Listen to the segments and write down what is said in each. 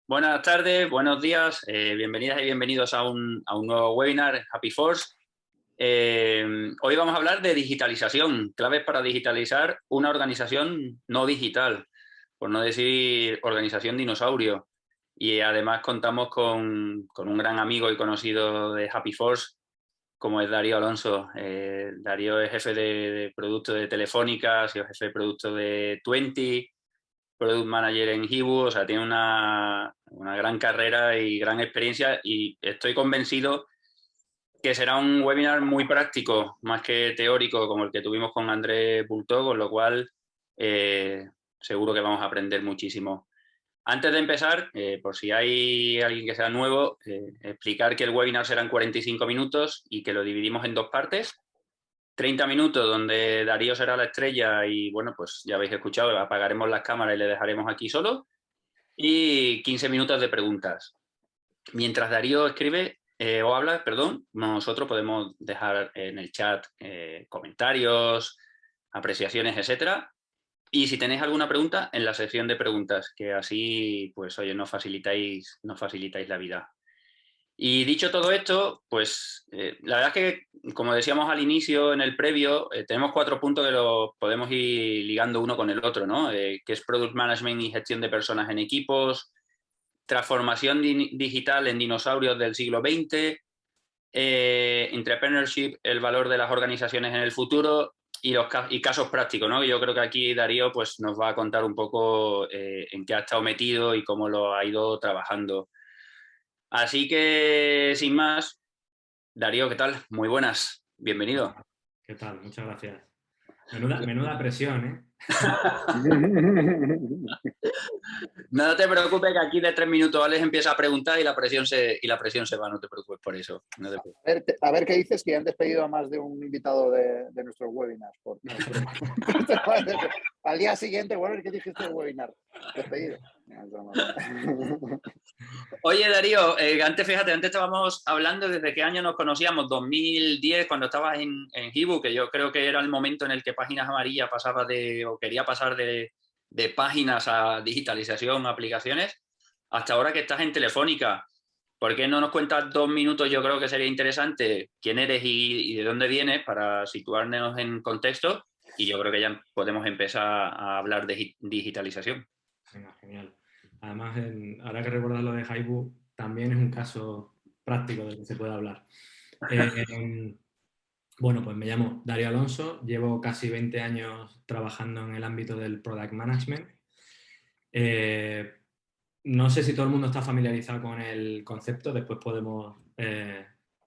Buenas tardes, buenos días, bienvenidas y bienvenidos a un nuevo webinar, Happy Force. Hoy vamos a hablar de digitalización, claves para digitalizar una organización no digital, por no decir organización dinosaurio. Y además contamos con un gran amigo y conocido de Happy Force, como es Darío Alonso. Darío es jefe de producto de Telefónica, ha sido jefe de producto de Twenty, Product Manager en Hibu, o sea, tiene una gran carrera y gran experiencia y estoy convencido que será un webinar muy práctico, más que teórico, como el que tuvimos con Andrés Bultó, con lo cual seguro que vamos a aprender muchísimo. Antes de empezar, por si hay alguien que sea nuevo, explicar que el webinar serán 45 minutos y que lo dividimos en dos partes. 30 minutos donde Darío será la estrella y bueno, pues ya habéis escuchado, apagaremos las cámaras y le dejaremos aquí solo. Y 15 minutos de preguntas. Mientras Darío escribe o habla, perdón, nosotros podemos dejar en el chat comentarios, apreciaciones, etcétera. Y si tenéis alguna pregunta, en la sección de preguntas, que así, pues oye, nos facilitáis la vida. Y dicho todo esto, pues la verdad es que, como decíamos al inicio en el previo, tenemos 4 puntos que los podemos ir ligando uno con el otro, ¿no? Que es Product Management y gestión de personas en equipos, transformación digital en dinosaurios del siglo XX, entrepreneurship, el valor de las organizaciones en el futuro y casos prácticos, ¿no? Yo creo que aquí Darío pues, nos va a contar un poco en qué ha estado metido y cómo lo ha ido trabajando. Así que, sin más, Darío, ¿qué tal? Muy buenas, bienvenido. ¿Qué tal? Muchas gracias. Menuda presión, ¿eh? No te preocupes que aquí de 3 minutos Alex empieza a preguntar y la presión se va, no te preocupes por eso. No te preocupes. A ver qué dices, que han despedido a más de un invitado de nuestros webinars. Al día siguiente, bueno, ¿qué dijiste del webinar? Despedido. Oye, Darío, antes estábamos hablando desde qué año nos conocíamos, 2010, cuando estabas en Hibu, que yo creo que era el momento en el que Páginas Amarillas quería pasar de páginas a digitalización, aplicaciones, hasta ahora que estás en Telefónica. ¿Por qué no nos cuentas 2 minutos? Yo creo que sería interesante quién eres y de dónde vienes para situarnos en contexto y yo creo que ya podemos empezar a hablar de digitalización. Venga, genial. Además, ahora que recuerdas lo de Haibu, también es un caso práctico del que se puede hablar. Bueno, pues me llamo Darío Alonso, llevo casi 20 años trabajando en el ámbito del Product Management. No sé si todo el mundo está familiarizado con el concepto, después podemos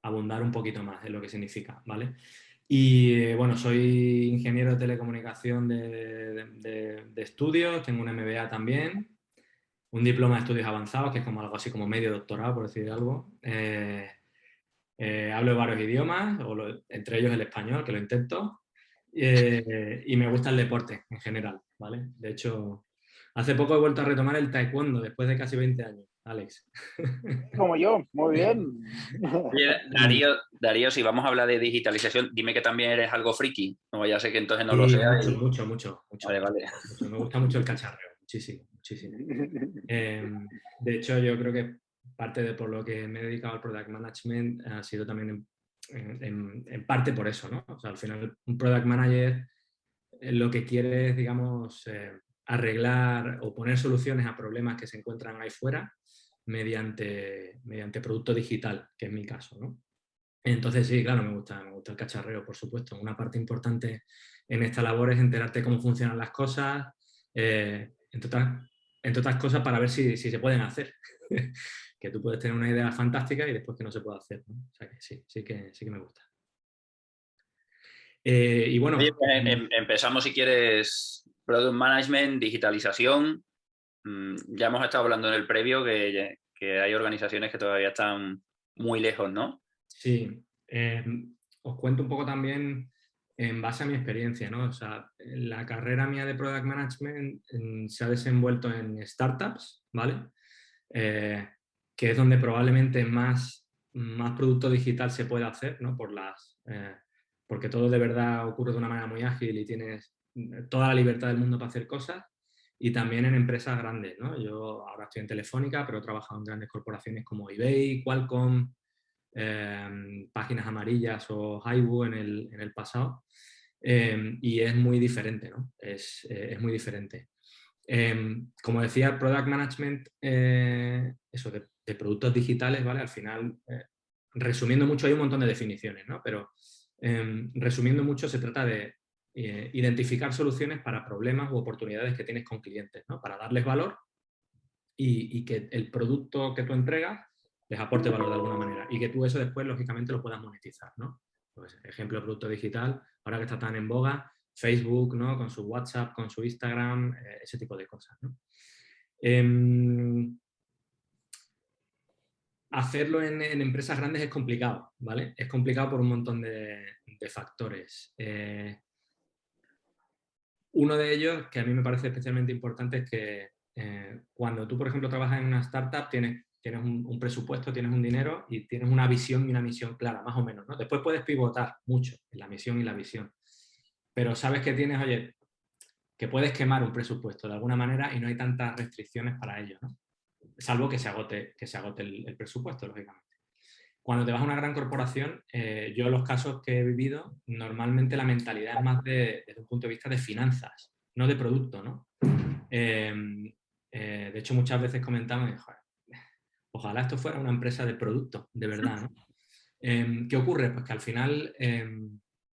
abundar un poquito más en lo que significa, ¿vale? Y bueno, soy ingeniero de telecomunicación de estudios, tengo un MBA también, un diploma de estudios avanzados, que es como algo así como medio doctorado, por decir algo. Hablo varios idiomas, entre ellos el español, que lo intento, y me gusta el deporte en general, ¿vale? De hecho, hace poco he vuelto a retomar el taekwondo después de casi 20 años, Alex. Como yo, muy bien. Oye, Darío, si vamos a hablar de digitalización, dime que también eres algo friki. No, ya sé que entonces no lo Sí, sea. mucho. Vale, vale. Me gusta mucho el cacharreo, muchísimo, muchísimo. De hecho, yo creo que parte de por lo que me he dedicado al Product Management ha sido también en parte por eso, ¿no? O sea, al final un Product Manager lo que quiere es, digamos, arreglar o poner soluciones a problemas que se encuentran ahí fuera mediante producto digital, que es mi caso, ¿no? Entonces sí, claro, me gusta el cacharreo, por supuesto. Una parte importante en esta labor es enterarte cómo funcionan las cosas, entre otras cosas para ver si se pueden hacer. Que tú puedes tener una idea fantástica y después que no se puede hacer, ¿no? O sea que sí que me gusta. Y bueno, Oye, pues, empezamos si quieres. Product Management, digitalización. Ya hemos estado hablando en el previo que hay organizaciones que todavía están muy lejos, ¿no? sí. Os cuento un poco también en base a mi experiencia, ¿no? O sea, la carrera mía de Product Management se ha desenvuelto en startups, ¿vale? Que es donde probablemente más producto digital se puede hacer, ¿no? Porque todo de verdad ocurre de una manera muy ágil y tienes toda la libertad del mundo para hacer cosas. y también en empresas grandes, ¿no? Yo ahora estoy en Telefónica, pero he trabajado en grandes corporaciones como eBay, Qualcomm, Páginas Amarillas o Highwoo en el pasado. Y es muy diferente, ¿no? Es muy diferente. Como decía, el Product Management, eso de productos digitales, ¿vale? Al final, resumiendo mucho, hay un montón de definiciones, ¿no? Pero resumiendo mucho, se trata de identificar soluciones para problemas u oportunidades que tienes con clientes, ¿no? Para darles valor y que el producto que tú entregas les aporte valor de alguna manera y que tú eso después, lógicamente, lo puedas monetizar, ¿no? Pues, ejemplo de producto digital, ahora que está tan en boga, Facebook, ¿no? Con su WhatsApp, con su Instagram, ese tipo de cosas, ¿no? Hacerlo en empresas grandes es complicado, ¿vale? Es complicado por un montón de factores. Uno de ellos, que a mí me parece especialmente importante, es que cuando tú, por ejemplo, trabajas en una startup, tienes un presupuesto, tienes un dinero y tienes una visión y una misión clara, más o menos, ¿no? Después puedes pivotar mucho en la misión y la visión, pero sabes que tienes, oye, que puedes quemar un presupuesto de alguna manera y no hay tantas restricciones para ello, ¿no? Salvo que se agote el presupuesto, lógicamente. Cuando te vas a una gran corporación, yo los casos que he vivido, normalmente la mentalidad es más desde un punto de vista de finanzas, no de producto, ¿no? De hecho, muchas veces comentamos, ojalá esto fuera una empresa de producto, de verdad, ¿no? ¿Qué ocurre? Pues que al final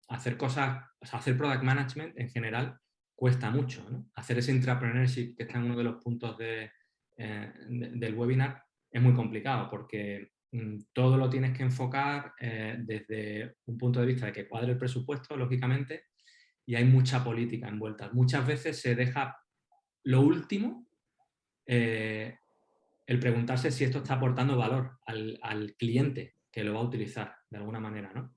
hacer cosas, o sea, hacer product management en general cuesta mucho, ¿no? Hacer ese intrapreneurship que está en uno de los puntos del webinar es muy complicado porque todo lo tienes que enfocar desde un punto de vista de que cuadre el presupuesto, lógicamente, y hay mucha política envuelta. Muchas veces se deja lo último, el preguntarse si esto está aportando valor al cliente que lo va a utilizar de alguna manera, ¿no?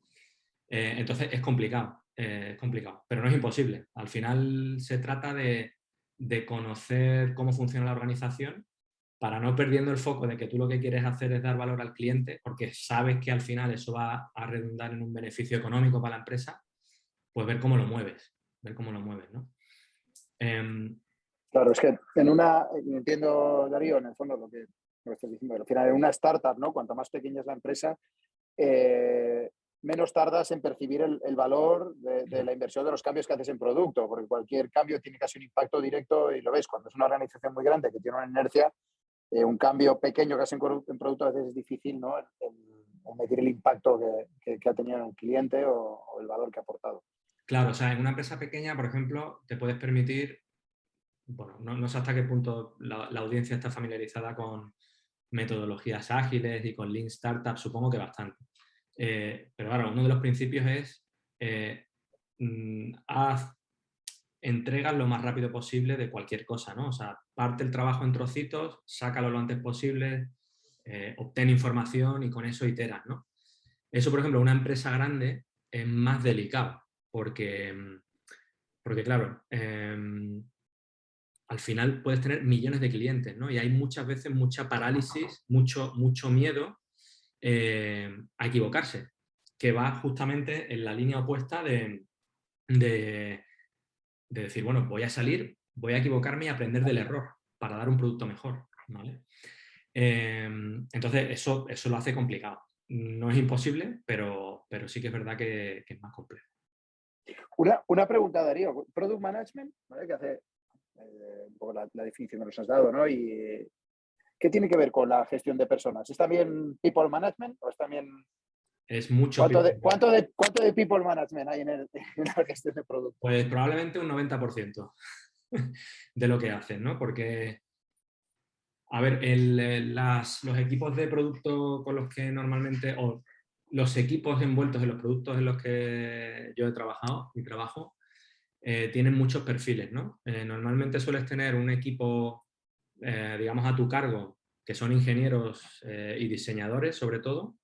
Entonces es complicado, pero no es imposible. Al final se trata de conocer cómo funciona la organización para no perdiendo el foco de que tú lo que quieres hacer es dar valor al cliente, porque sabes que al final eso va a redundar en un beneficio económico para la empresa, pues ver cómo lo mueves, ¿no? Claro, es que entiendo, Darío, en el fondo lo que estás diciendo, que al final en una startup, ¿no? Cuanto más pequeña es la empresa, menos tardas en percibir el valor de la inversión de los cambios que haces en producto, porque cualquier cambio tiene casi un impacto directo y lo ves, cuando es una organización muy grande que tiene una inercia, un cambio pequeño que hace en producto a veces es difícil, ¿no? El medir el impacto que ha tenido en el cliente o el valor que ha aportado. Claro, o sea, en una empresa pequeña, por ejemplo, te puedes permitir, bueno, no sé hasta qué punto la audiencia está familiarizada con metodologías ágiles y con Lean Startup, supongo que bastante. Pero claro, uno de los principios es haz entregas lo más rápido posible de cualquier cosa, ¿no? O sea, parte el trabajo en trocitos, sácalo lo antes posible, obtén información y con eso iteras, ¿no? Eso, por ejemplo, una empresa grande es más delicado porque claro, al final puedes tener millones de clientes, ¿no? Y hay muchas veces mucha parálisis, mucho miedo a equivocarse, que va justamente en la línea opuesta de decir, bueno, voy a salir, voy a equivocarme y aprender del error para dar un producto mejor, ¿vale? Entonces, eso lo hace complicado. No es imposible, pero sí que es verdad que es más complejo. Una pregunta, Darío. Product Management, ¿vale? Que hace un poco la definición que nos has dado, ¿no? Y ¿qué tiene que ver con la gestión de personas? ¿Es también People Management o es también... Es mucho... ¿Cuánto de People Management hay en la gestión de productos? Pues probablemente un 90% de lo que hacen, ¿no? Porque, a ver, los equipos de producto con los que normalmente, o los equipos envueltos en los productos en los que yo he trabajado y trabajo, tienen muchos perfiles, ¿no? Normalmente sueles tener un equipo, digamos, a tu cargo, que son ingenieros y diseñadores, sobre todo.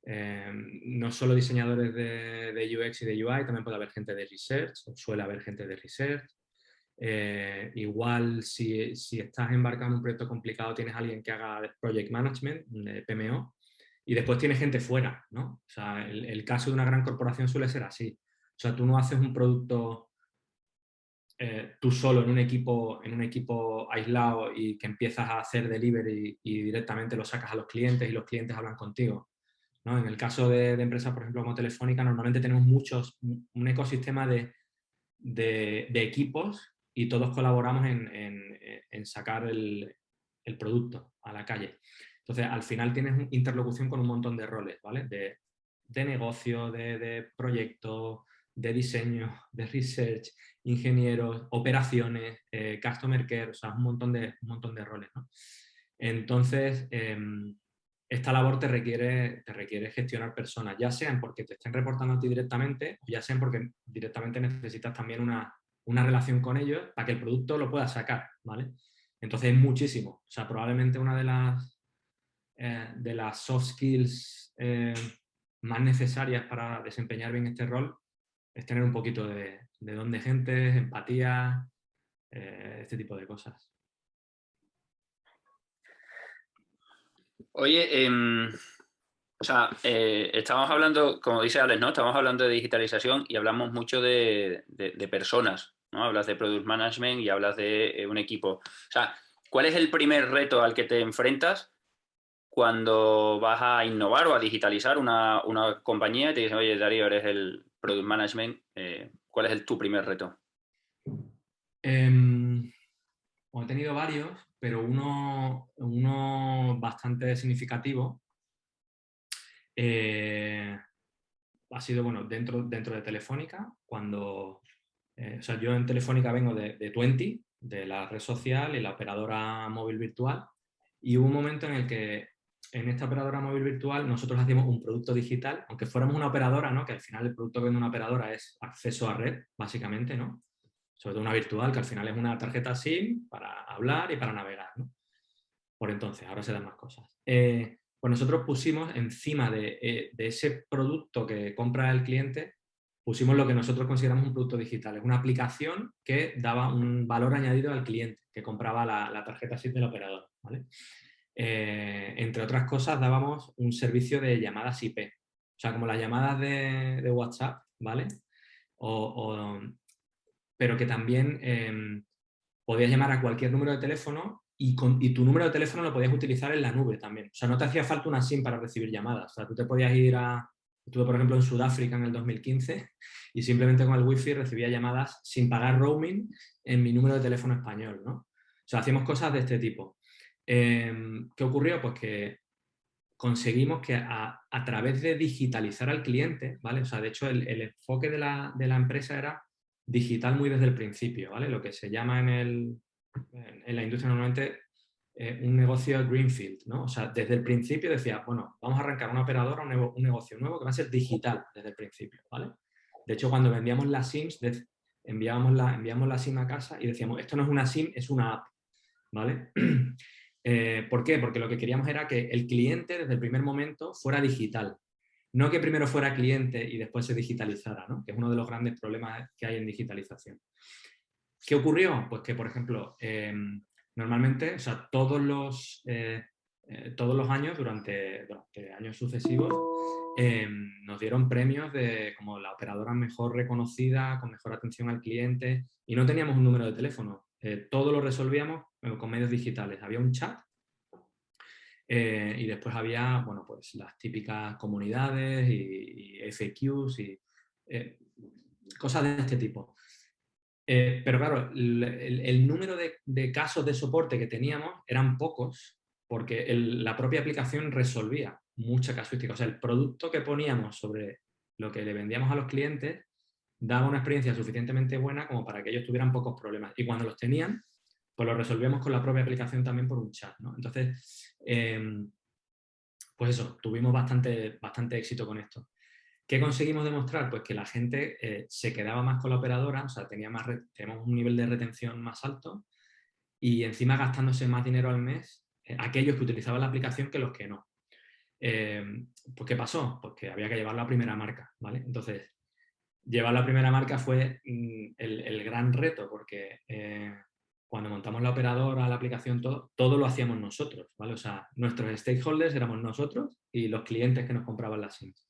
No solo diseñadores de UX y de UI, también puede haber gente de research, o suele haber gente de research. Igual si estás embarcado en un proyecto complicado tienes a alguien que haga project management, PMO, y después tienes gente fuera, ¿no? O sea, el caso de una gran corporación suele ser así. O sea, tú no haces un producto tú solo en un equipo aislado y que empiezas a hacer delivery y directamente lo sacas a los clientes y los clientes hablan contigo, ¿no? En el caso de empresas, por ejemplo, como Telefónica, normalmente tenemos un ecosistema de equipos y todos colaboramos en sacar el producto a la calle. Entonces, al final tienes interlocución con un montón de roles, ¿vale? De negocio, de proyecto, de diseño, de research, ingenieros, operaciones, customer care, o sea, un montón de roles, ¿no? Entonces, esta labor te requiere gestionar personas, ya sean porque te estén reportando a ti directamente, o ya sean porque directamente necesitas también una relación con ellos para que el producto lo puedas sacar, ¿vale? Entonces es muchísimo. O sea, probablemente una de las soft skills más necesarias para desempeñar bien este rol es tener un poquito de don de gente, empatía, este tipo de cosas. Oye, o sea, estamos hablando, como dice Alex, ¿no? Estamos hablando de digitalización y hablamos mucho de personas, ¿no? Hablas de product management y hablas de un equipo. O sea, ¿cuál es el primer reto al que te enfrentas cuando vas a innovar o a digitalizar una compañía y te dicen, oye, Darío, eres el product management, ¿cuál es tu primer reto? He tenido varios, pero uno bastante significativo ha sido, bueno, dentro de Telefónica, cuando... o sea, yo en Telefónica vengo de Twenty, de la red social y la operadora móvil virtual, y hubo un momento en el que en esta operadora móvil virtual nosotros hacíamos un producto digital, aunque fuéramos una operadora, ¿no? Que al final el producto que vende una operadora es acceso a red, básicamente, ¿no? Sobre todo una virtual, que al final es una tarjeta SIM para hablar y para navegar, ¿no? Por entonces, ahora se dan más cosas. Pues nosotros pusimos encima de ese producto que compra el cliente, pusimos lo que nosotros consideramos un producto digital. Es una aplicación que daba un valor añadido al cliente que compraba la tarjeta SIM del operador, ¿vale? Entre otras cosas, dábamos un servicio de llamadas IP. O sea, como las llamadas de WhatsApp, ¿vale? Pero que también podías llamar a cualquier número de teléfono y tu número de teléfono lo podías utilizar en la nube también. O sea, no te hacía falta una SIM para recibir llamadas. O sea, tú te podías ir Estuve, por ejemplo, en Sudáfrica en el 2015 y simplemente con el wifi recibía llamadas sin pagar roaming en mi número de teléfono español, ¿no? O sea, hacíamos cosas de este tipo. ¿Qué ocurrió? Pues que conseguimos que a través de digitalizar al cliente, ¿vale? O sea, de hecho, el enfoque de la empresa era digital muy desde el principio, ¿vale? Lo que se llama en la industria normalmente un negocio greenfield, ¿no? O sea, desde el principio decía, bueno, vamos a arrancar una operadora, un negocio nuevo que va a ser digital desde el principio, ¿vale? De hecho, cuando vendíamos las SIMs, enviábamos la SIM a casa y decíamos, esto no es una SIM, es una app, ¿vale? ¿Por qué? Porque lo que queríamos era que el cliente desde el primer momento fuera digital. No que primero fuera cliente y después se digitalizara, ¿no? Que es uno de los grandes problemas que hay en digitalización. ¿Qué ocurrió? Pues que, por ejemplo, normalmente, o sea, todos los años, durante años sucesivos, nos dieron premios como la operadora mejor reconocida, con mejor atención al cliente, y no teníamos un número de teléfono. Todo lo resolvíamos con medios digitales. Había un chat y después había, bueno, pues las típicas comunidades y FAQs y cosas de este tipo. Pero claro, el número de casos de soporte que teníamos eran pocos porque la propia aplicación resolvía mucha casuística. O sea, el producto que poníamos sobre lo que le vendíamos a los clientes daba una experiencia suficientemente buena como para que ellos tuvieran pocos problemas. Y cuando los tenían, pues los resolvíamos con la propia aplicación también por un chat, ¿no? Entonces, pues eso, tuvimos bastante éxito con esto. ¿Qué conseguimos demostrar? Pues que la gente se quedaba más con la operadora, o sea, teníamos un nivel de retención más alto y encima gastándose más dinero al mes aquellos que utilizaban la aplicación que los que no. Pues ¿qué pasó? Pues que había que llevar la primera marca, ¿vale? Entonces, llevar la primera marca fue el gran reto porque cuando montamos la operadora, la aplicación, todo lo hacíamos nosotros, ¿vale? O sea, nuestros stakeholders éramos nosotros y los clientes que nos compraban las SIMs.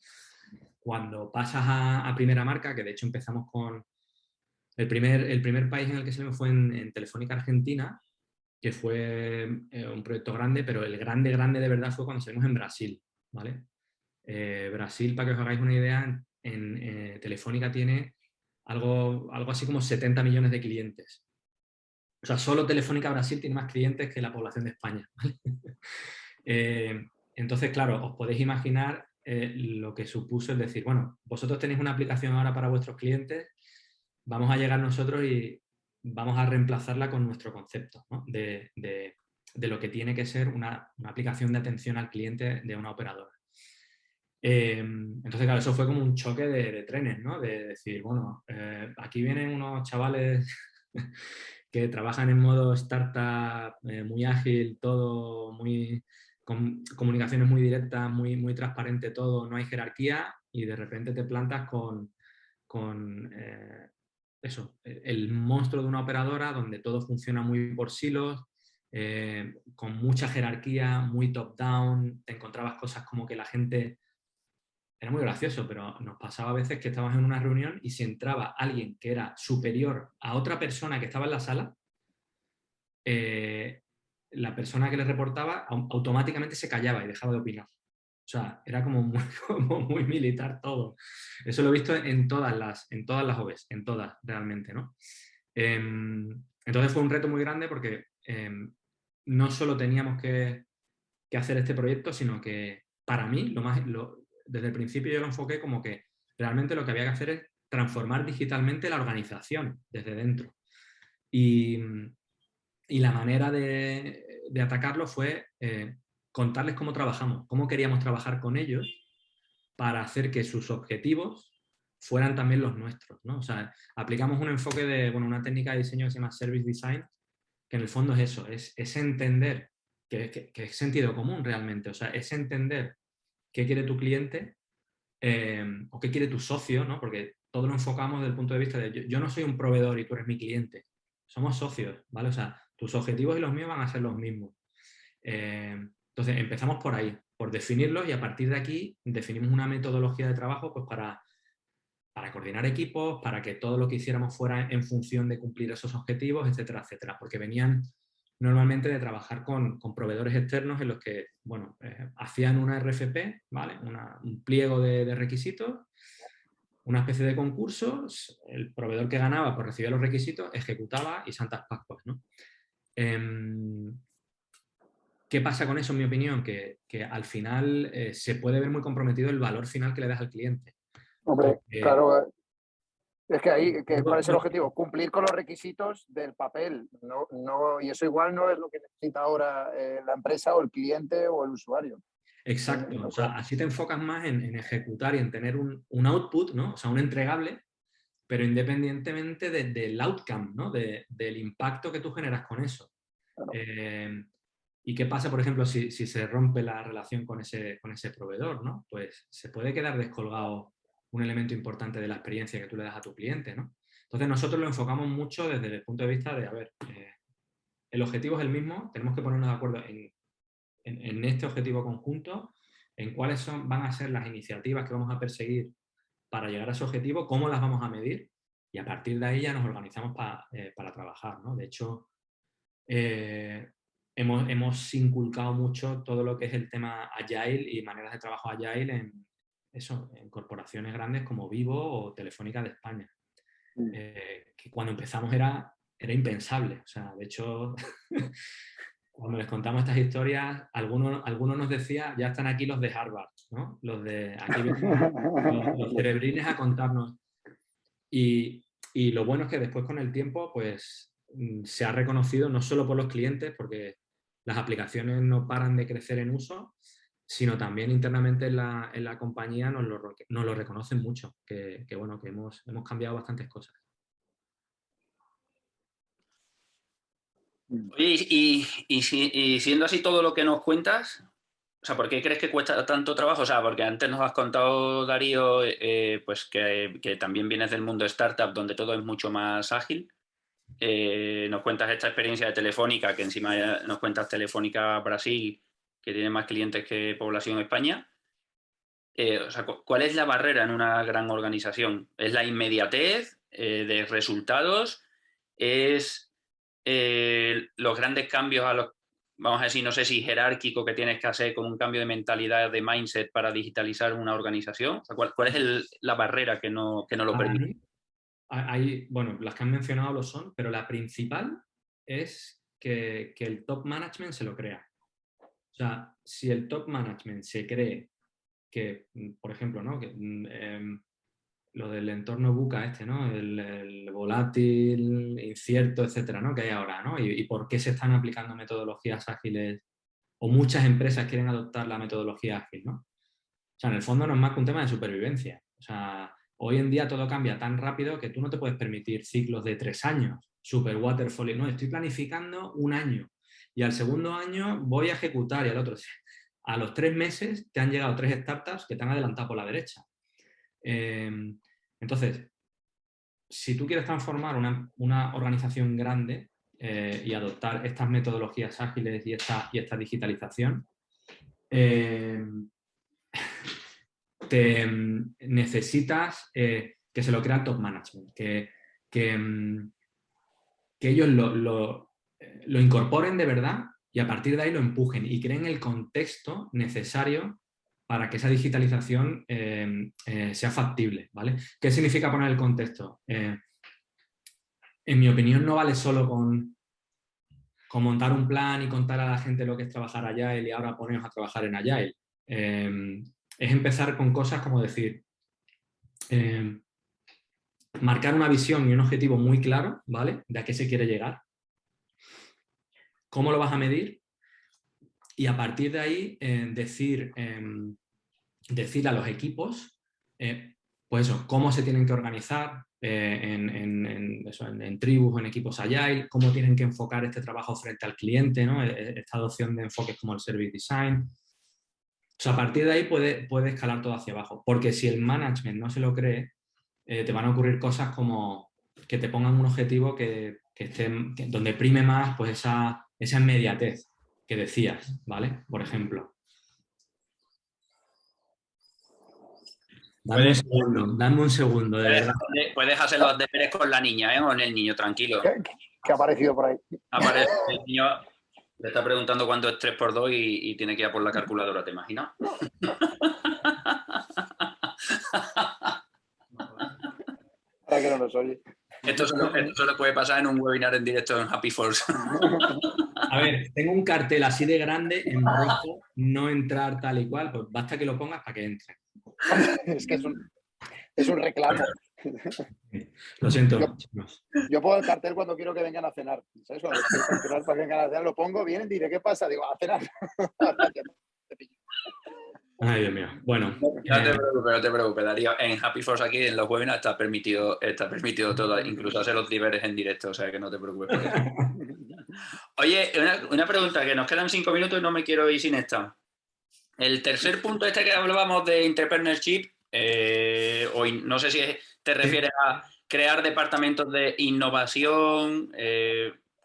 Cuando pasas a primera marca, que de hecho empezamos El primer país en el que salimos fue en Telefónica Argentina, que fue un proyecto grande, pero el grande de verdad fue cuando salimos en Brasil, ¿vale? Brasil, para que os hagáis una idea, Telefónica tiene algo así como 70 millones de clientes. O sea, solo Telefónica Brasil tiene más clientes que la población de España, ¿vale? Entonces, claro, os podéis imaginar lo que supuso el decir, bueno, vosotros tenéis una aplicación ahora para vuestros clientes, vamos a llegar nosotros y vamos a reemplazarla con nuestro concepto, ¿no? de lo que tiene que ser una aplicación de atención al cliente de una operadora. Entonces, claro, eso fue como un choque de trenes, ¿no? De decir, bueno, aquí vienen unos chavales que trabajan en modo startup, muy ágil, todo, con comunicaciones muy directas, muy transparente todo, no hay jerarquía, y de repente te plantas con eso, el monstruo de una operadora donde todo funciona muy por silos, con mucha jerarquía, muy top-down, te encontrabas cosas como que la gente... Era muy gracioso, pero nos pasaba a veces que estábamos en una reunión y si entraba alguien que era superior a otra persona que estaba en la sala, la persona que le reportaba automáticamente se callaba y dejaba de opinar. O sea, era como muy militar todo. Eso lo he visto en todas las OVs, en todas realmente, ¿no? Entonces fue un reto muy grande porque no solo teníamos que hacer este proyecto, sino que para mí, desde el principio yo lo enfoqué como que realmente lo que había que hacer es transformar digitalmente la organización desde dentro. Y la manera de atacarlo fue contarles cómo trabajamos, cómo queríamos trabajar con ellos para hacer que sus objetivos fueran también los nuestros, ¿no? O sea, aplicamos un enfoque de, bueno, una técnica de diseño que se llama Service Design, que en el fondo es eso, es entender, que es sentido común realmente, o sea, es entender qué quiere tu cliente o qué quiere tu socio, ¿no? Porque todo lo enfocamos desde el punto de vista de yo no soy un proveedor y tú eres mi cliente, somos socios, ¿vale? O sea, tus objetivos y los míos van a ser los mismos. Entonces empezamos por ahí, por definirlos, y a partir de aquí definimos una metodología de trabajo pues para coordinar equipos, para que todo lo que hiciéramos fuera en función de cumplir esos objetivos, etcétera, etcétera, porque venían normalmente de trabajar con proveedores externos en los que, bueno, hacían una RFP, ¿vale? Un pliego de requisitos, una especie de concursos, el proveedor que ganaba pues recibía los requisitos, ejecutaba y santas pascuas, ¿no? ¿Qué pasa con eso, en mi opinión? Que al final se puede ver muy comprometido el valor final que le das al cliente. Hombre, Porque, claro, es que ahí, ¿cuál es el objetivo? Cumplir con los requisitos del papel. Y eso igual no es lo que necesita ahora la empresa o el cliente o el usuario. exacto, o O sea, sea, así te enfocas más en ejecutar y en tener un output, ¿no? O sea, un entregable, pero independientemente del outcome, ¿no? Del impacto que tú generas con eso. claro. ¿Y qué pasa, por ejemplo, si se rompe la relación con ese proveedor, ¿no? Pues se puede quedar descolgado un elemento importante de la experiencia que tú le das a tu cliente, ¿no? Entonces nosotros lo enfocamos mucho desde el punto de vista de, a ver, el objetivo es el mismo, tenemos que ponernos de acuerdo en este objetivo conjunto, en cuáles van a ser las iniciativas que vamos a perseguir para llegar a ese objetivo, cómo las vamos a medir, y a partir de ahí ya nos organizamos para trabajar, ¿no? De hecho, hemos inculcado mucho todo lo que es el tema Agile y maneras de trabajo Agile en corporaciones grandes como Vivo o Telefónica de España. Que cuando empezamos era impensable. O sea, de hecho, cuando les contamos estas historias, algunos nos decía, ya están aquí los de Harvard, ¿no? Los de aquí vienen los cerebrines a contarnos. Y lo bueno es que después con el tiempo, pues se ha reconocido no solo por los clientes, porque las aplicaciones no paran de crecer en uso, sino también internamente en la compañía nos lo reconocen mucho, que bueno, que hemos cambiado bastantes cosas. Oye, y siendo así todo lo que nos cuentas, o sea, ¿por qué crees que cuesta tanto trabajo? O sea, porque antes nos has contado, Darío, pues que también vienes del mundo startup donde todo es mucho más ágil. Nos cuentas esta experiencia de Telefónica, que encima nos cuentas Telefónica Brasil, que tiene más clientes que población España. O sea, ¿cuál es la barrera en una gran organización? ¿Es la inmediatez? de resultados? ¿Es los grandes cambios a los, vamos a decir, no sé si jerárquico que tienes que hacer con un cambio de mentalidad, de mindset para digitalizar una organización? O sea, ¿cuál es la barrera que no lo permite? Bueno, las que han mencionado lo son, pero la principal es que el top management se lo crea. O sea, si el top management se cree que, por ejemplo, ¿no? Lo del entorno VUCA ¿no? El volátil, incierto, etcétera, ¿no? Que hay ahora, ¿no? Y por qué se están aplicando metodologías ágiles o muchas empresas quieren adoptar la metodología ágil, ¿no? O sea, en el fondo no es más que un tema de supervivencia. O sea, hoy en día todo cambia tan rápido que tú no te puedes permitir ciclos de 3 años, super waterfall. No, estoy planificando un año y al segundo año voy a ejecutar y al otro. A los 3 meses te han llegado 3 startups que te han adelantado por la derecha. Entonces, si tú quieres transformar una organización grande y adoptar estas metodologías ágiles y esta digitalización, necesitas que se lo crea el top management, que ellos lo incorporen de verdad y a partir de ahí lo empujen y creen el contexto necesario para que esa digitalización sea factible, ¿vale? ¿Qué significa poner el contexto? En mi opinión no vale solo con montar un plan y contar a la gente lo que es trabajar Agile y ahora poneros a trabajar en Agile. Es empezar con cosas como decir, marcar una visión y un objetivo muy claro, ¿vale? De a qué se quiere llegar. ¿Cómo lo vas a medir? Y a partir de ahí decir a los equipos, pues eso, cómo se tienen que organizar en tribus o en equipos Agile, cómo tienen que enfocar este trabajo frente al cliente, ¿no? Esta adopción de enfoques como el Service Design. O sea, a partir de ahí puede escalar todo hacia abajo. Porque si el management no se lo cree, te van a ocurrir cosas como que te pongan un objetivo donde prime más pues esa inmediatez que decías, ¿vale? Por ejemplo. Dame un segundo, de verdad. Puedes hacer los deberes con la niña, ¿eh? O en el niño, tranquilo. ¿Qué ha aparecido por ahí? Aparece el niño, le está preguntando cuánto es 3 por 2 y tiene que ir a por la calculadora, ¿te imaginas? Para que no nos oye. Esto solo puede pasar en un webinar en directo en Happy Force. A ver, tengo un cartel así de grande en rojo, no entrar tal y cual, pues basta que lo pongas para que entre. Es que es un reclamo. Lo siento. Yo pongo el cartel cuando quiero que vengan a cenar. ¿Sabes? Cuando estoy para que vengan a cenar, lo pongo, vienen, diré, ¿qué pasa? Digo, a cenar. Ay, Dios mío. Bueno. No te preocupes, Darío. En Happy Force aquí, en los webinars, está permitido todo, incluso hacer los deberes en directo, o sea que no te preocupes por eso. Oye, una pregunta, que nos quedan 5 minutos y no me quiero ir sin esta. El tercer punto que hablábamos de entrepreneurship, no sé si te refieres a crear departamentos de innovación.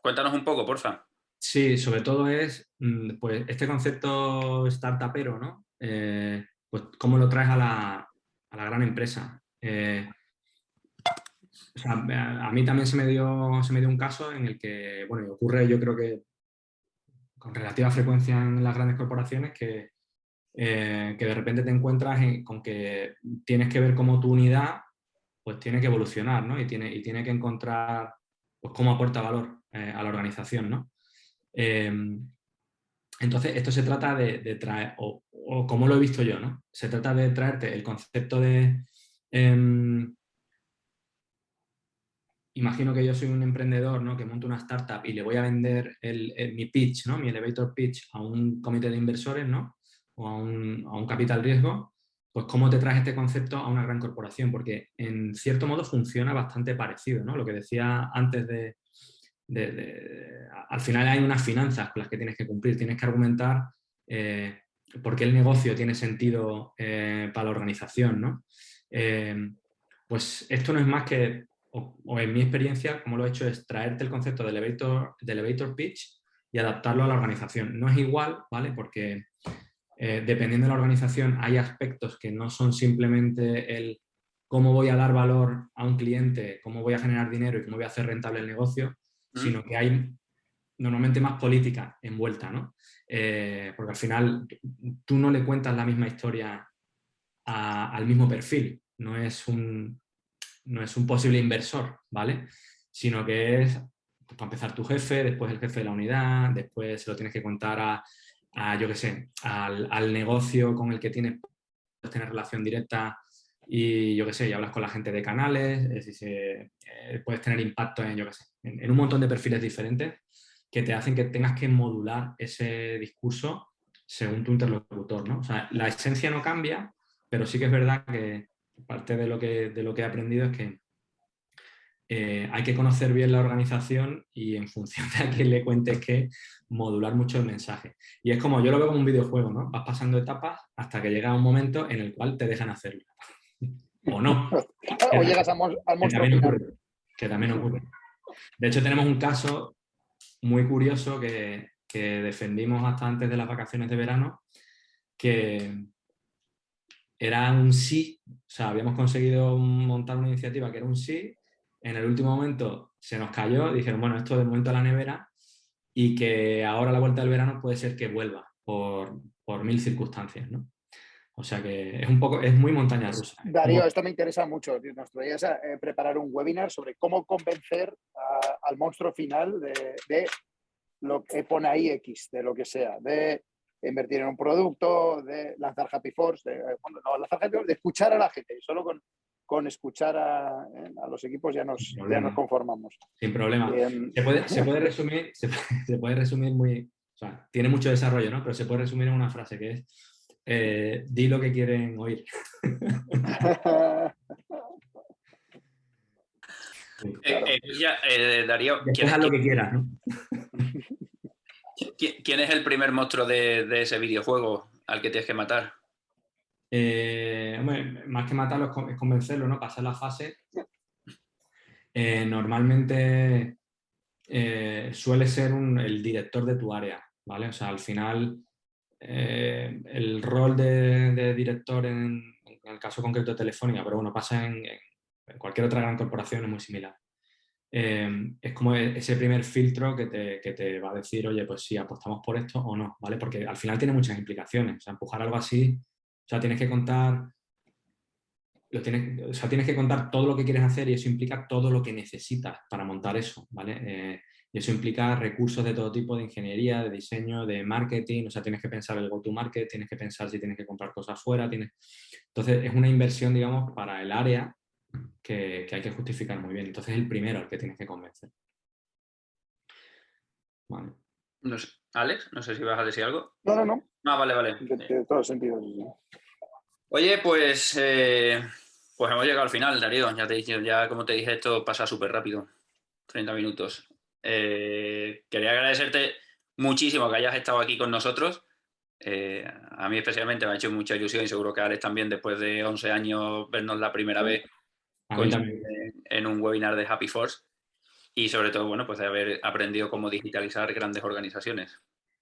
Cuéntanos un poco, porfa. Sí, sobre todo es pues, este concepto startupero, ¿no? Pues cómo lo traes a la gran empresa. O sea, a mí también se me dio un caso en el que, bueno, ocurre yo creo que con relativa frecuencia en las grandes corporaciones que de repente te encuentras con que tienes que ver cómo tu unidad pues tiene que evolucionar, ¿no? Y tiene que encontrar pues, cómo aporta valor a la organización, ¿no? Entonces, esto se trata de traer, o como lo he visto yo, ¿no? Se trata de traerte el concepto de... imagino que yo soy un emprendedor, ¿no? Que monto una startup y le voy a vender mi pitch, ¿no? Mi elevator pitch a un comité de inversores, ¿no? O a un capital riesgo. Pues cómo te traes este concepto a una gran corporación, porque en cierto modo funciona bastante parecido, ¿no? Lo que decía antes al final hay unas finanzas con las que tienes que cumplir, tienes que argumentar por qué el negocio tiene sentido para la organización, ¿no? Pues esto no es más que, o en mi experiencia, como lo he hecho, es traerte el concepto de elevator pitch y adaptarlo a la organización. No es igual, ¿vale? Porque dependiendo de la organización hay aspectos que no son simplemente el cómo voy a dar valor a un cliente, cómo voy a generar dinero y cómo voy a hacer rentable el negocio, sino que hay normalmente más política envuelta, ¿no? Porque al final tú no le cuentas la misma historia al mismo perfil, no es un posible inversor, ¿vale? Sino que es, pues, para empezar, tu jefe, después el jefe de la unidad, después se lo tienes que contar yo qué sé, al negocio con el que tienes relación directa y yo qué sé, y hablas con la gente de canales, puedes tener impacto en, yo qué sé, en un montón de perfiles diferentes que te hacen que tengas que modular ese discurso según tu interlocutor, ¿no? O sea, la esencia no cambia, pero sí que es verdad que parte de lo que he aprendido es que hay que conocer bien la organización y en función de a quién le cuentes qué, modular mucho el mensaje. Y es como, yo lo veo como un videojuego, ¿no? Vas pasando etapas hasta que llega un momento en el cual te dejan hacerlo. O no. O llegas al monstruo final. Que también ocurre. De hecho, tenemos un caso muy curioso que defendimos hasta antes de las vacaciones de verano, que era un sí, o sea, habíamos conseguido montar una iniciativa que era un sí, en el último momento se nos cayó, dijeron, bueno, esto de momento a la nevera y que ahora a la vuelta del verano puede ser que vuelva por mil circunstancias, ¿no? O sea que es un poco, es muy montaña rusa. Darío, esto me interesa mucho. Nos traías a preparar un webinar sobre cómo convencer al monstruo final de lo que pone ahí X, de lo que sea, de invertir en un producto, de lanzar Happy Force, lanzar Happy Force, de escuchar a la gente. Y solo con escuchar a los equipos ya nos conformamos. Sin problema. Se puede resumir muy... O sea, tiene mucho desarrollo, ¿no? Pero se puede resumir en una frase que es di lo que quieren oír. Darío, haz lo que quieras, ¿no? ¿Quién es el primer monstruo de ese videojuego al que tienes que matar? Hombre, más que matarlo es convencerlo, ¿no? Pasar la fase. Normalmente suele ser el director de tu área, ¿vale? O sea, al final el rol de director en el caso concreto de Telefónica, pero bueno, pasa en cualquier otra gran corporación, es muy similar. Es como ese primer filtro que te va a decir, oye, pues sí, apostamos por esto o no, ¿vale? Porque al final tiene muchas implicaciones. O sea, empujar algo así, o sea, tienes que contar todo lo que quieres hacer y eso implica todo lo que necesitas para montar eso, ¿vale? Y eso implica recursos de todo tipo, de ingeniería, de diseño, de marketing, o sea, tienes que pensar el go-to-market, tienes que pensar si tienes que comprar cosas fuera, Entonces, es una inversión, digamos, para el área que hay que justificar muy bien. Entonces, es el primero al que tienes que convencer. Vale. No sé. Alex, no sé si vas a decir algo. No. Ah, vale. De todos sentidos. Oye, pues hemos llegado al final, Darío. Ya como te dije, esto pasa súper rápido. 30 minutos. Quería agradecerte muchísimo que hayas estado aquí con nosotros. A mí especialmente me ha hecho mucha ilusión y seguro que a Alex también, después de 11 años, vernos la primera vez en un webinar de Happy Force y sobre todo, bueno, pues de haber aprendido cómo digitalizar grandes organizaciones.